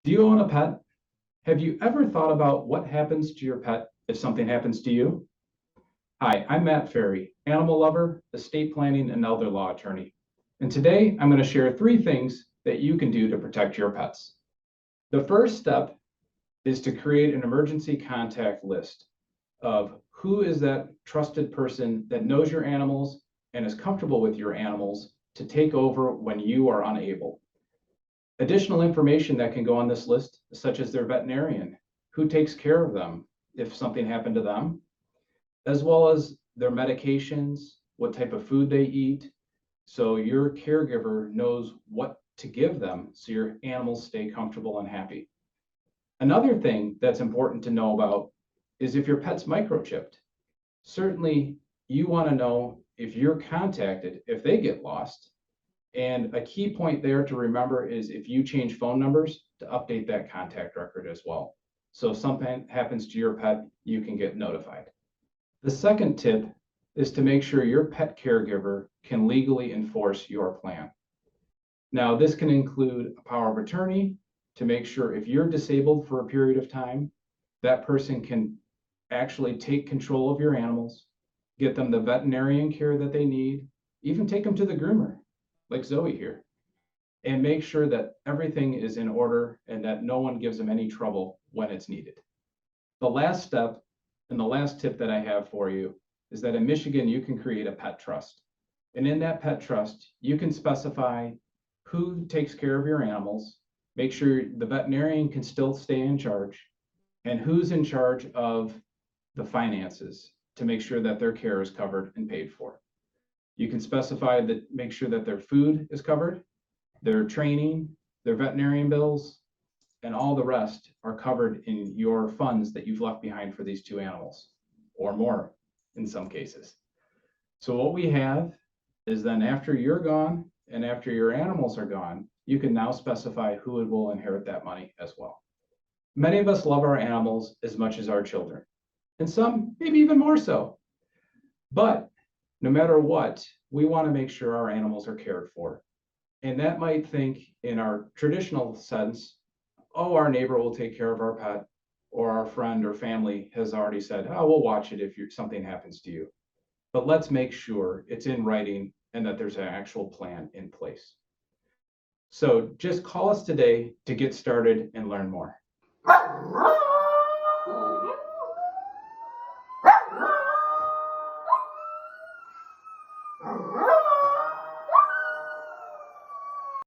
Do you own a pet? Have you ever thought about what happens to your pet if something happens to you? Hi, I'm Matt Ferri, animal lover, estate planning, and elder law attorney. And today I'm going to share 3 things that you can do to protect your pets. The first step is to create an emergency contact list of who is that trusted person that knows your animals and is comfortable with your animals to take over when you are unable. Additional information that can go on this list, such as their veterinarian, who takes care of them if something happened to them, as well as their medications, what type of food they eat, so your caregiver knows what to give them so your animals stay comfortable and happy. Another thing that's important to know about is if your pet's microchipped. Certainly, you want to know if you're contacted, if they get lost. And a key point there to remember is if you change phone numbers, to update that contact record as well. So if something happens to your pet, you can get notified. The second tip is to make sure your pet caregiver can legally enforce your plan. Now, this can include a power of attorney to make sure if you're disabled for a period of time, that person can actually take control of your animals, get them the veterinarian care that they need, even take them to the groomer, like Zoe here, and make sure that everything is in order and that no one gives them any trouble when it's needed. The last step and the last tip that I have for you is that in Michigan, you can create a pet trust. And in that pet trust, you can specify who takes care of your animals, make sure the veterinarian can still stay in charge, and who's in charge of the finances to make sure that their care is covered and paid for. You can specify that, make sure that their food is covered, their training, their veterinarian bills, and all the rest are covered in your funds that you've left behind for these 2 animals, or more in some cases. So what we have is then after you're gone and after your animals are gone, you can now specify who will inherit that money as well. Many of us love our animals as much as our children, and some maybe even more so. But no matter what, we want to make sure our animals are cared for. And that might think in our traditional sense, oh, our neighbor will take care of our pet, or our friend or family has already said, oh, we'll watch it if something happens to you. But let's make sure it's in writing and that there's an actual plan in place. So just call us today to get started and learn more.